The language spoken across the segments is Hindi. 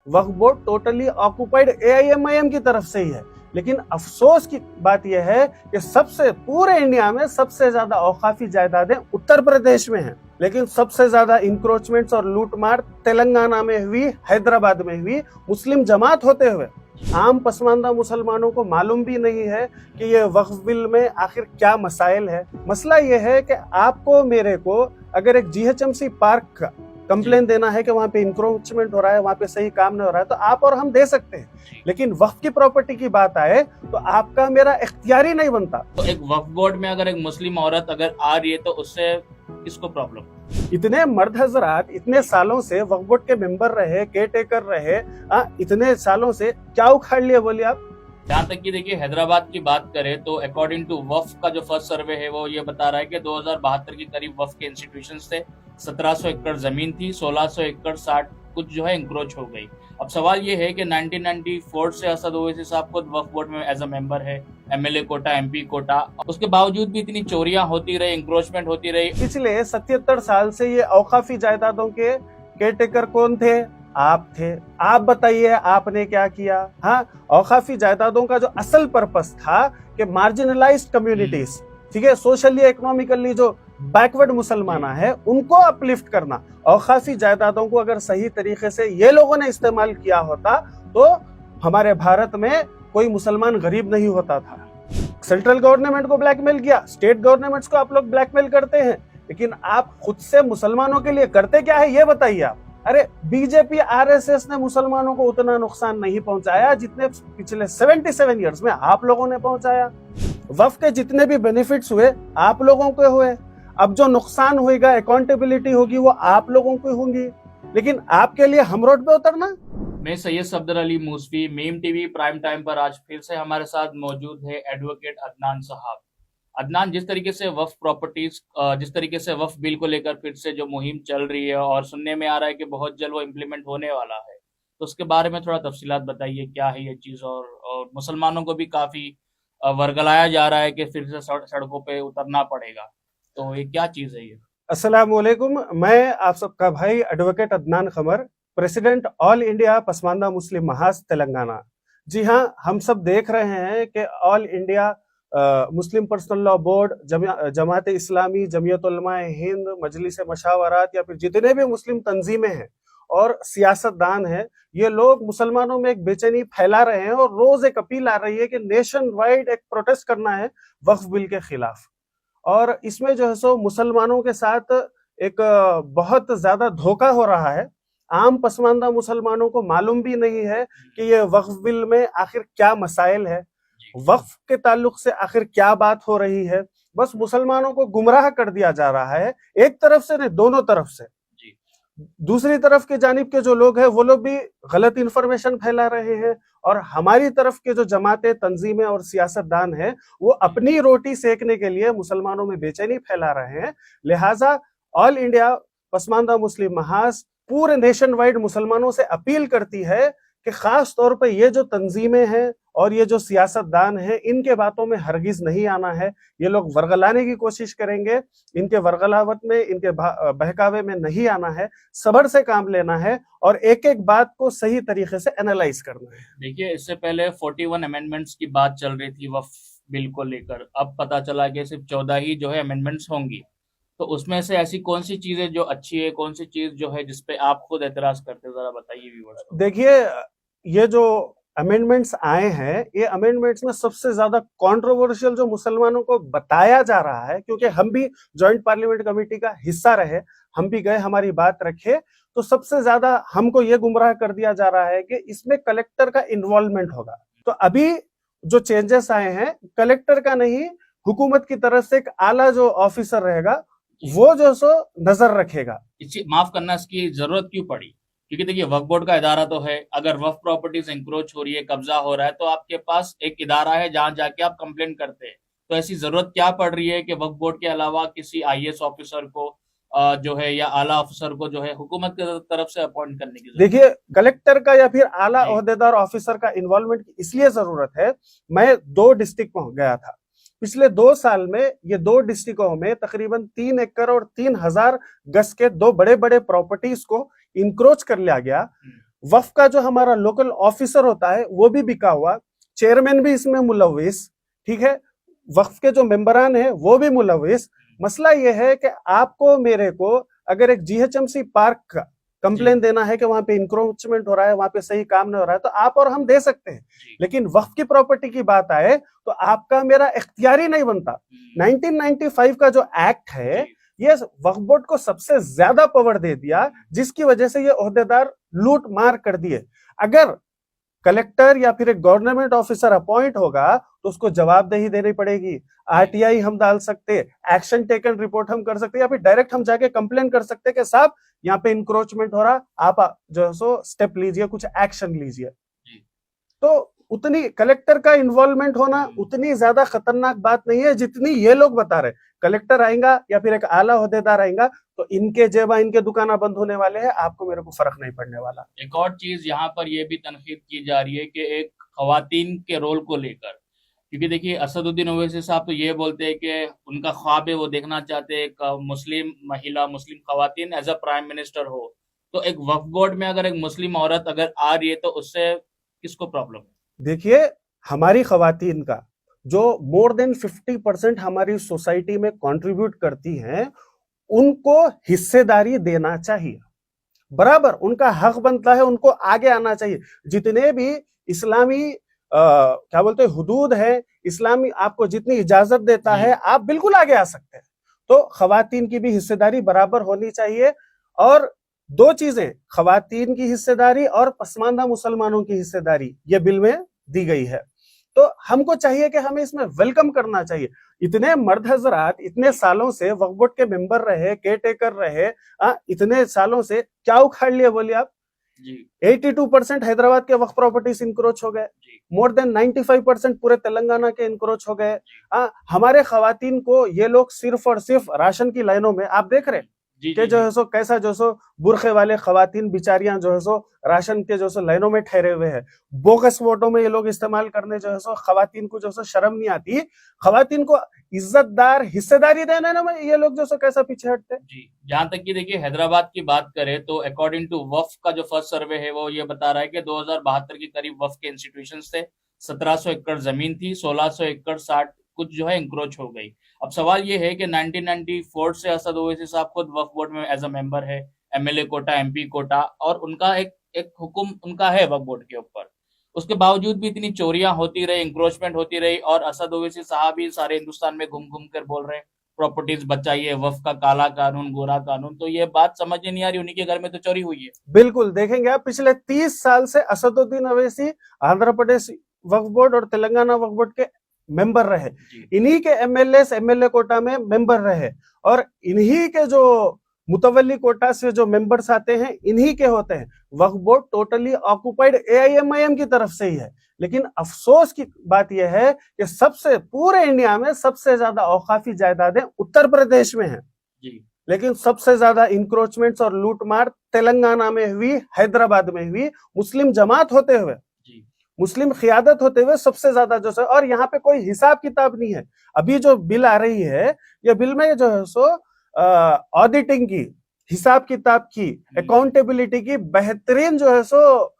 वक्फ बोर्ड टोटली ऑक्युपाइड एआईएमआईएम की तरफ से ही है। लेकिन अफसोस की बात यह है कि सबसे पूरे इंडिया में सबसे ज्यादा औकाफी जायदादें उत्तर प्रदेश में हैं, लेकिन सबसे ज्यादा इंक्रोचमेंट्स और लूटमार तेलंगाना में हुई, हैदराबाद में हुई, मुस्लिम जमात होते हुए। आम पसमानदा मुसलमानों को मालूम भी नहीं है कि ये वक्फ बिल में आखिर क्या मसाइल है। मसला ये है कि आपको मेरे को अगर एक जीएचएमसी पार्क का कंप्लेन देना है कि वहां पे इंक्रोचमेंट हो रहा है, वहां पे सही काम नहीं हो रहा है, तो आप और हम दे सकते हैं। लेकिन वक्फ की प्रॉपर्टी की बात आए तो आपका मेरा इख्तियारी नहीं बनता। तो एक वक्फ बोर्ड में अगर एक मुस्लिम औरत अगर आ रही है तो उससे किसको प्रॉब्लम? इतने मर्द हजरात इतने सालों से वक्फ बोर्ड के मेंबर रहे, केयर टेकर रहे, इतने सालों से क्या उखाड़ लिए बोलिए आप? जहाँ तक कि देखिए हैदराबाद की बात करें तो अकॉर्डिंग टू वक्फ का जो फर्स्ट सर्वे है वो ये बता रहा है कि 2072 के करीब वक्फ के इंस्टीट्यूशंस थे, 1700 एकड़ जमीन थी, 1600 एकड़ 60 कुछ जो है इंक्रोच हो गई। अब सवाल ये है कि 1994 से असद ओवैसी साहब खुद वक्फ बोर्ड में एज अ मेंबर है, एमएलए कोटा, एमपी कोटा, उसके बावजूद भी इतनी चोरियां होती रही, इंक्रोचमेंट होती रही। पिछले 77 साल से ये औकाफी जायदादों के केयर टेकर कौन थे? आप थे। आप बताइए आपने क्या किया? हाँ, औकाफी जायदादों का जो असल पर्पस था कि मार्जिनलाइज्ड कम्युनिटीज, ठीक है, सोशली इकोनॉमिकली जो बैकवर्ड मुसलमान है उनको अपलिफ्ट करना। औकाफी जायदादों को अगर सही तरीके से ये लोगों ने इस्तेमाल किया होता तो हमारे भारत में कोई मुसलमान गरीब नहीं होता था। सेंट्रल गवर्नमेंट को ब्लैकमेल किया, स्टेट गवर्नमेंट्स को आप लोग ब्लैकमेल करते हैं, लेकिन आप खुद से मुसलमानों के लिए करते क्या है ये बताइए आप। अरे बीजेपी आरएसएस ने मुसलमानों को उतना नुकसान नहीं पहुंचाया जितने पिछले 77 इयर्स में आप लोगों ने पहुंचाया। वक्फ के जितने भी बेनिफिट्स हुए आप लोगों के हुए, अब जो नुकसान होगा, अकाउंटेबिलिटी होगी, वो आप लोगों को होगी। लेकिन आपके लिए हम रोड पे उतरना। मैं Syed Safdar Ali Moosvi, meme TV prime time पर आज फिर से हमारे साथ मौजूद है एडवोकेट अदनान साहब। अदनान, जिस तरीके से वक्फ प्रॉपर्टीज, जिस तरीके से वक्फ बिल को लेकर फिर से जो मुहिम चल रही है और सुनने में आ रहा है कि बहुत जल्द वो इम्प्लीमेंट होने वाला है, तो उसके बारे में थोड़ा तफसीलात बताइए, क्या है ये चीज़। और मुसलमानों को भी काफ़ी वर्गलाया जा रहा है कि फिर से सड़कों पे उतरना पड़ेगा, तो ये क्या चीज़ है ये? अस्सलाम वालेकुम, मैं आप सबका भाई advocate Adnan Khamar, president all India Pasmanda Muslim Mahaz Telangana. जी हाँ, हम सब देख रहे हैं कि all India Muslim personal law board, Jamaat Islami, Jamiat Ulama Hind, मजलिस मशावरात या फिर जितने भी मुस्लिम तंजीमें हैं और सियासतदान हैं, ये लोग मुसलमानों में एक बेचैनी फैला रहे हैं और रोज एक अपील आ रही है कि नेशन वाइड एक प्रोटेस्ट करना है वक्फ बिल के खिलाफ। और इसमें जो है सो मुसलमानों के साथ एक बहुत ज्यादा धोखा हो रहा है। आम पसमानदा मुसलमानों को मालूम भी नहीं है कि ये वक्फ बिल में आखिर क्या मसाइल है, वक्फ के ताल्लुक से आखिर क्या बात हो रही है। बस मुसलमानों को गुमराह कर दिया जा रहा है, एक तरफ से नहीं, दोनों तरफ से। दूसरी तरफ के जानिब के जो लोग हैं वो लोग भी गलत इंफॉर्मेशन फैला रहे हैं, और हमारी तरफ के जो जमातें, तंजीमें और सियासतदान हैं वो अपनी रोटी सेकने के लिए मुसलमानों में बेचैनी फैला रहे हैं। लिहाजा ऑल इंडिया पसमानदा मुस्लिम महाज पूरे नेशन वाइड मुसलमानों से अपील करती है कि खास तौर पर ये जो तंजीमें हैं और ये जो सियासतदान हैं, इनके बातों में हरगिज नहीं आना है। ये लोग वर्गलाने की कोशिश करेंगे, इनके वर्गलावत में, इनके बहकावे में नहीं आना है। सब्र से काम लेना है और एक एक बात को सही तरीके से एनालाइज करना है। देखिए, इससे पहले 41 अमेंडमेंट्स की बात चल रही थी वक्फ बिल को लेकर, अब पता चला कि सिर्फ 14 ही जो है अमेंडमेंट्स होंगी। तो उसमें से ऐसी कौन सी चीजें जो अच्छी है, कौन सी चीज जो है जिसपे आप खुद एतराज करते हैं, जरा बताइए व्यूअर्स को। देखिए, ये जो अमेंडमेंट्स आए हैं, ये अमेंडमेंट्स में सबसे ज्यादा कंट्रोवर्शियल जो मुसलमानों को बताया जा रहा है, क्योंकि हम भी जॉइंट पार्लियामेंट कमेटी का हिस्सा रहे, हम भी गए, हमारी बात रखे, तो सबसे ज्यादा हमको ये गुमराह कर दिया जा रहा है कि इसमें कलेक्टर का इन्वॉल्वमेंट होगा। तो अभी जो चेंजेस आए हैं, कलेक्टर का नहीं, हुकूमत की तरफ से एक आला जो ऑफिसर रहेगा वो जो सो नजर रखेगा। माफ करना, इसकी जरूरत क्यों पड़ी? क्योंकि देखिए, वक्फ बोर्ड का इदारा तो है, अगर वक्फ प्रॉपर्टीज इंक्रोच हो रही है, कब्जा हो रहा है, तो आपके पास एक इदारा है जहां जाके आप कंप्लेन करते हैं। तो ऐसी जरूरत क्या पड़ रही है कि वक्फ बोर्ड के अलावा किसी आईएएस ऑफिसर को जो है या आला अफसर को जो है हुकूमत की तरफ से अपॉइंट करने की जरूरत? देखिए, कलेक्टर का या फिर आला ओहदेदार ऑफिसर का इन्वॉल्वमेंट इसलिए जरूरत है। मैं 2 डिस्ट्रिक्ट में गया था पिछले 2 साल में। ये 2 डिस्ट्रिक्टों में तकरीबन 3 एकड़ और 3000 गज के 2 बड़े बड़े प्रॉपर्टीज को इंक्रोच कर लिया गया। वक्फ का जो हमारा लोकल ऑफिसर होता है वो भी बिका हुआ, चेयरमैन भी इसमें मुलविस, ठीक है, वक्फ के जो मेंबरान है वो भी मुलविस। मसला ये है कि आपको मेरे को अगर एक जीएचएमसी पार्क का कंप्लेन देना है कि वहां पे इंक्रोचमेंट हो रहा है, वहां पे सही काम नहीं हो रहा है, तो आप और हम दे सकते हैं, लेकिन वक्फ की प्रॉपर्टी की बात आए तो आपका मेरा इख्तियारी नहीं बनता। 1995 का जो एक्ट है ये वक्फ बोर्ड को सबसे ज्यादा पावर दे दिया, जिसकी वजह से ये ओहदेदार लूट मार कर दिए। अगर कलेक्टर या फिर एक गवर्नमेंट ऑफिसर अपॉइंट होगा तो उसको जवाबदेही देनी पड़ेगी, आरटीआई हम डाल सकते, एक्शन टेकन रिपोर्ट हम कर सकते, या फिर डायरेक्ट हम जाके कंप्लेन कर सकते कि साहब यहाँ पे इंक्रोचमेंट हो रहा, आप जो है सो स्टेप लीजिए, कुछ एक्शन लीजिए। तो उतनी कलेक्टर का इन्वॉल्वमेंट होना उतनी ज्यादा खतरनाक बात नहीं है जितनी ये लोग बता रहे। कलेक्टर आएगा या फिर एक आला ओहदेदार आएगा तो इनके जेबा, इनके दुकाना बंद होने वाले हैं, आपको मेरे को फर्क नहीं पड़ने वाला। एक और चीज यहाँ पर यह भी तनकीद की जा रही है कि एक खवातीन के रोल को लेकर, क्योंकि देखिए असदुद्दीन ओवैसी साहब तो ये बोलते हैं कि उनका ख्वाब है, वो देखना चाहते हैं एक मुस्लिम महिला, मुस्लिम खवातीन एज अ प्राइम मिनिस्टर हो। तो एक वक्फ बोर्ड में अगर एक मुस्लिम औरत अगर आ रही है तो उससे किसको प्रॉब्लम है? देखिए, हमारी खवातीन का जो मोर देन 50% हमारी सोसाइटी में कंट्रीब्यूट करती हैं, उनको हिस्सेदारी देना चाहिए, बराबर उनका हक बनता है, उनको आगे आना चाहिए। जितने भी इस्लामी क्या बोलते हैं हुदूद है, इस्लामी आपको जितनी इजाजत देता है आप बिल्कुल आगे आ सकते हैं। तो खवातीन की भी हिस्सेदारी बराबर होनी चाहिए। और दो चीजें, खवातीन की हिस्सेदारी और पसमानदा मुसलमानों की हिस्सेदारी, ये बिल में दी गई है। तो हमको चाहिए कि हमें इसमें वेलकम करना चाहिए। इतने मर्द हजरात इतने सालों से वक्फ बोर्ड के मेंबर रहे, केयर टेकर रहे, इतने सालों से क्या उखाड़ लिए बोलिए आप? 82% हैदराबाद के वक्फ प्रॉपर्टीज इंक्रोच हो गए, मोर देन 95% पूरे तेलंगाना के इंक्रोच हो गए। हमारे खवातीन को ये लोग सिर्फ और सिर्फ राशन की लाइनों में, आप देख रहे कि जो है सो कैसा जो सो बुरखे वाले खवातीन बिचारियां जो है सो राशन के जो सो लाइनों में ठहरे हुए हैं, बोगस वोटों में ये लोग इस्तेमाल करने जो है सो खवातीन को जो सो शर्म नहीं आती। खवातीन को इज्जतदार हिस्सेदारी देने में ये लोग जो सो कैसा पीछे हटते। जी, जहां तक कि देखिए हैदराबाद की बात करें तो अकॉर्डिंग टू वक्फ का जो फर्स्ट सर्वे है वो ये बता रहा है कि 2072 के करीब वक्फ के इंस्टीट्यूशन थे, 1700 एकड़ जमीन थी, 1600 एकड़ 60 कुछ जो है इंक्रोच हो गई। अब सवाल ये है कि 1994 से असद ओवैसी साहब खुद वक्फ बोर्ड में एज अ मेंबर है, एमएलए कोटा, एमपी कोटा, और उनका एक हुक्म उनका है वक्फ बोर्ड के ऊपर। उसके बावजूद भी इतनी चोरियां होती रही, इंक्रोचमेंट होती रही, और असद ओवैसी साहब ही सारे हिंदुस्तान में घूम घूम कर बोल रहे हैं प्रॉपर्टीज बचाइए, वक्फ का काला कानून, गोरा कानून। तो ये बात समझ नहीं आ रही, उन्हीं के घर में तो चोरी हुई है। बिल्कुल, देखेंगे आप पिछले 30 साल से असदुद्दीन ओवैसी आंध्र प्रदेश वक्फ बोर्ड और तेलंगाना वक्फ बोर्ड के मेंबर रहे, इन्हीं के एमएलए कोटा में मेंबर रहे, और इन्हीं के जो मुतवल्ली कोटा से जो मेंबर्स आते हैं इन्हीं के होते हैं। वक्फ बोर्ड टोटली ऑक्युपाइड एआईएमआईएम की तरफ से ही है। लेकिन अफसोस की बात यह है कि सबसे पूरे इंडिया में सबसे ज्यादा औकाफी जायदादें उत्तर प्रदेश में हैं, लेकिन सबसे ज्यादा इंक्रोचमेंट्स और लूटमार तेलंगाना में हुई, हैदराबाद में हुई, मुस्लिम जमात होते हुए, मुस्लिम क़ियादत होते हुए सबसे ज्यादा जो है। और यहाँ पे कोई हिसाब किताब नहीं है। अभी जो बिल आ रही है, ये बिल में जो है सो ऑडिटिंग की, हिसाब किताब की, अकाउंटेबिलिटी की बेहतरीन जो है सो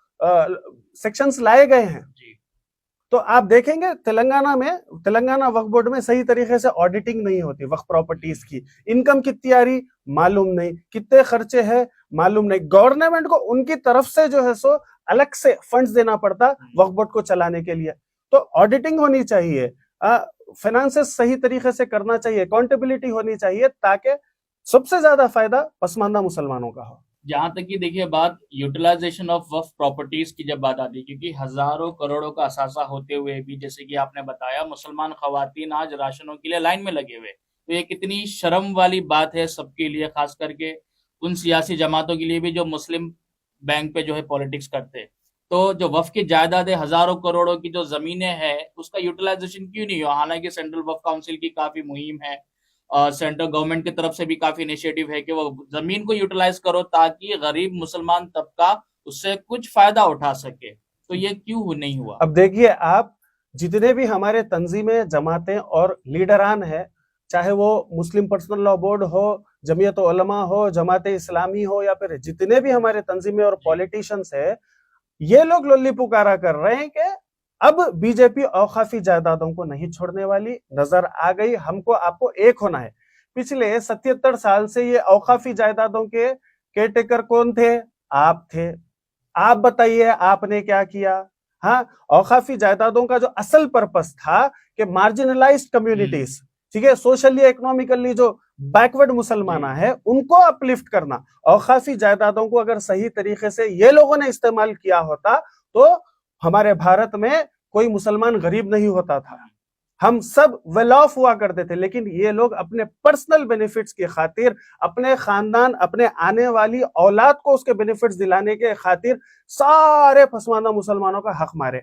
सेक्शंस लाए गए हैं। तो आप देखेंगे तेलंगाना वक्फ बोर्ड में सही तरीके से ऑडिटिंग नहीं होती वक्फ प्रॉपर्टीज की। इनकम कितनी आ रही मालूम नहीं, कितने खर्चे हैं मालूम नहीं। गवर्नमेंट को उनकी तरफ से जो है सो अलग से फंड्स देना पड़ता वक्फ बोर्ड को चलाने के लिए। तो ऑडिटिंग होनी चाहिए, फाइनेंसेस सही तरीके से करना चाहिए, अकाउंटेबिलिटी होनी चाहिए, ताकि सबसे ज्यादा फायदा पसमानदा मुसलमानों का हो। जहां तक कि देखिए बात यूटिलाइजेशन ऑफ वक्फ प्रॉपर्टीज की जब बात आती है, क्योंकि हजारों करोड़ों का असासा होते हुए भी, जैसे कि आपने बताया, मुसलमान खवातीन आज राशनों के लिए लाइन में लगे हुए, तो ये कितनी शर्म वाली बात है सबके लिए, खास करके उन सियासी जमातों के लिए भी जो मुस्लिम बैंक पे जो है पॉलिटिक्स करते। तो जो वक्फ की जायदादें हजारों करोड़ों की जो जमीनें हैं, उसका यूटिलाइजेशन क्यों नहीं हुआ? हालांकि सेंट्रल वक्फ काउंसिल की काफी मुहिम है, सेंट्रल गवर्नमेंट की तरफ से भी काफी इनिशिएटिव है कि वो जमीन को यूटिलाइज करो ताकि गरीब मुसलमान तबका उससे कुछ फायदा उठा सके। तो ये क्यों नहीं हुआ? अब देखिए, आप जितने भी हमारे तंजीमें, जमातें और लीडरान है, चाहे वो मुस्लिम पर्सनल लॉ बोर्ड हो, जमीयत उलमा हो, जमात इस्लामी हो, या फिर जितने भी हमारे तंजीमें और पॉलिटिशियंस है, ये लोग लोल्ली पुकारा कर रहे हैं कि अब बीजेपी औखाफी जायदादों को नहीं छोड़ने वाली, नजर आ गई, हमको आपको एक होना है। पिछले 77 साल से ये औखाफी जायदादों के केयरटेकर कौन थे? आप थे। आप बताइए आपने क्या किया? हाँ, औखाफी जायदादों का जो असल पर्पस था कि मार्जिनलाइज्ड कम्युनिटीज, ठीक है, सोशली इकोनॉमिकली जो बैकवर्ड मुसलमान है उनको अपलिफ्ट करना, औखाफी जायदादों को अगर सही तरीके से ये लोगों ने इस्तेमाल किया होता तो हमारे भारत में कोई मुसलमान गरीब नहीं होता था, हम सब वेल ऑफ हुआ करते थे। लेकिन ये लोग अपने पर्सनल बेनिफिट्स की खातिर, अपने खानदान, अपने आने वाली औलाद को उसके बेनिफिट्स दिलाने के खातिर सारे पसमानदा मुसलमानों का हक मारे,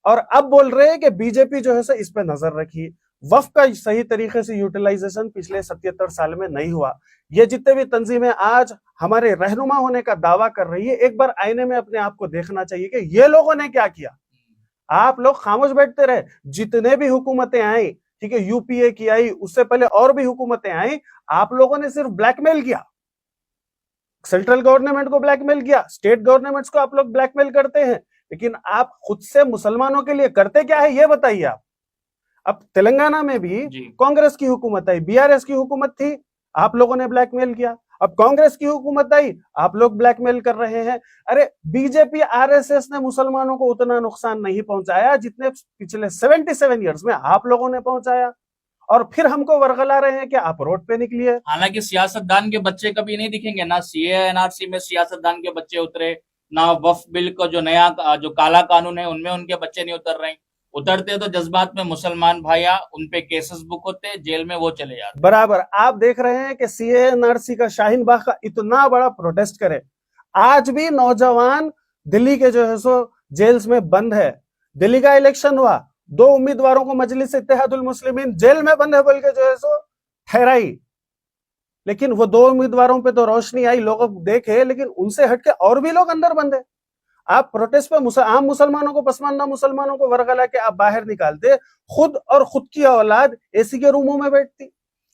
और अब बोल रहे हैं कि बीजेपी जो है इस पे नजर रखी। वफ का सही तरीके से यूटिलाइजेशन पिछले 77 साल में नहीं हुआ। ये जितने भी तंजीमें आज हमारे रहनुमा होने का दावा कर रही है, एक बार आईने में अपने आप को देखना चाहिए कि ये लोगों ने क्या किया। आप लोग खामोश बैठते रहे, जितने भी हुकूमतें आई, ठीक है, यूपीए की आई, उससे पहले और भी हुकूमतें आई, आप लोगों ने सिर्फ ब्लैकमेल किया, सेंट्रल गवर्नमेंट को ब्लैकमेल किया, स्टेट गवर्नमेंट्स को आप लोग ब्लैकमेल करते हैं, लेकिन आप खुद से मुसलमानों के लिए करते क्या है ये बताइए आप। अब तेलंगाना में भी कांग्रेस की हुकूमत आई, बीआरएस की हुकूमत थी, आप लोगों ने ब्लैकमेल किया। अब कांग्रेस की हुकूमत आई, आप लोग ब्लैकमेल कर रहे हैं। अरे बीजेपी आरएसएस ने मुसलमानों को उतना नुकसान नहीं पहुंचाया जितने पिछले 77 ईयर्स में आप लोगों ने पहुंचाया, और फिर हमको वर्गला रहे हैं कि आप रोड पे निकलिए। हालांकि सियासतदान के बच्चे कभी नहीं दिखेंगे, ना सीए एनआरसी में सियासतदान के बच्चे उतरे, ना वफ बिल का जो नया जो काला कानून है उनमें उनके बच्चे नहीं उतर रहे। उतरते तो जज्बात में मुसलमान भाइया, उनपे केसेस बुक होते, जेल में वो चले जाते। बराबर आप देख रहे हैं कि सीएनआरसी का शाहीन बाग का इतना बड़ा प्रोटेस्ट करे, आज भी नौजवान दिल्ली के जो है सो जेल्स में बंद है। दिल्ली का इलेक्शन हुआ, 2 उम्मीदवारों को मजलिस इत्तेहादुल मुस्लिमीन जेल में बंद है बोल के जो है सो ठहराई, लेकिन वो 2 उम्मीदवारों पे तो रोशनी आई, लोग देखे, लेकिन उनसे हटके और भी लोग अंदर बंद है। आप प्रोटेस्ट पे आम मुसलमानों को, पसमानदा मुसलमानों को वर्गला के आप बाहर निकालते, खुद और खुद की औलाद एसी के रूमों में बैठती।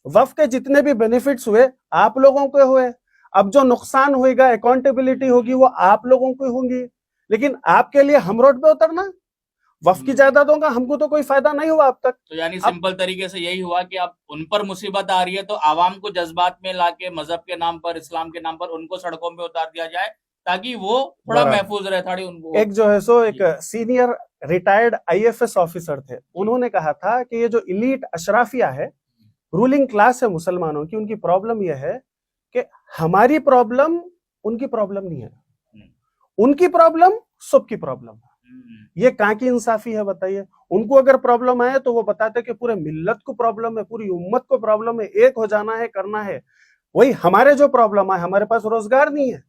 वफ के जितने भी बेनिफिट्स हुए आप लोगों के हुए, अब जो नुकसान होगा, अकाउंटेबिलिटी होगी, वो आप लोगों की होंगी, लेकिन आपके लिए हम रोड पे उतरना, वफ की जायदादों का हमको तो कोई फायदा नहीं हुआ अब तक। तो यानी सिंपल तरीके से यही हुआ कि अब उन पर मुसीबत आ रही है तो आवाम को जज्बात में लाके मजहब के नाम पर, इस्लाम के नाम पर उनको सड़कों में उतार दिया जाए ताकि वो थोड़ा महफूज रहे। थोड़ी उनको एक जो है सो एक सीनियर रिटायर्ड आईएफएस ऑफिसर थे, उन्होंने कहा था कि ये जो इलीट अशराफिया है, रूलिंग क्लास है मुसलमानों की, उनकी प्रॉब्लम यह है कि हमारी प्रॉब्लम उनकी प्रॉब्लम नहीं है, उनकी प्रॉब्लम सबकी प्रॉब्लम है। ये कहाँ की इंसाफी है बताइए। उनको अगर प्रॉब्लम आए तो वो बताते कि पूरे मिल्लत को प्रॉब्लम है, पूरी उम्मत को प्रॉब्लम है, एक हो जाना है, करना है। वही हमारे जो प्रॉब्लम है, हमारे पास रोजगार नहीं है,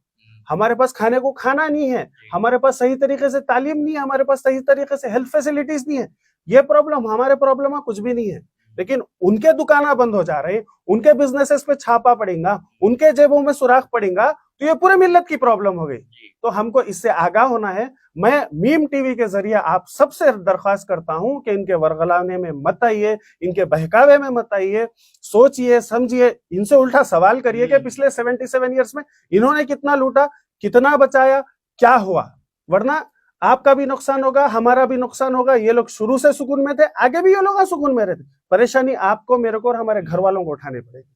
हमारे पास खाने को खाना नहीं है, हमारे पास सही तरीके से तालीम नहीं है, हमारे पास सही तरीके से हेल्थ फैसिलिटीज नहीं है, ये प्रॉब्लम हमारे प्रॉब्लम है कुछ भी नहीं है। लेकिन उनके दुकाना बंद हो जा रहे हैं, उनके बिजनेसेस पे छापा पड़ेगा, उनके जेबों में सुराख पड़ेगा, तो ये पूरे मिल्लत की प्रॉब्लम हो गई। तो हमको इससे आगाह होना है। मैं मीम टीवी के जरिए आप सबसे दरख्वास्त करता हूं कि इनके वर्गलाने में मत आइए, इनके बहकावे में मत आइए, सोचिए समझिए, इनसे उल्टा सवाल करिए कि पिछले 77 ईयर्स में इन्होंने कितना लूटा, कितना बचाया, क्या हुआ, वरना आपका भी नुकसान होगा, हमारा भी नुकसान होगा। ये लोग शुरू से सुकून में थे, आगे भी ये लोग सुकून में रहते, परेशानी आपको, मेरे को और हमारे घर वालों को उठानी पड़ेगी।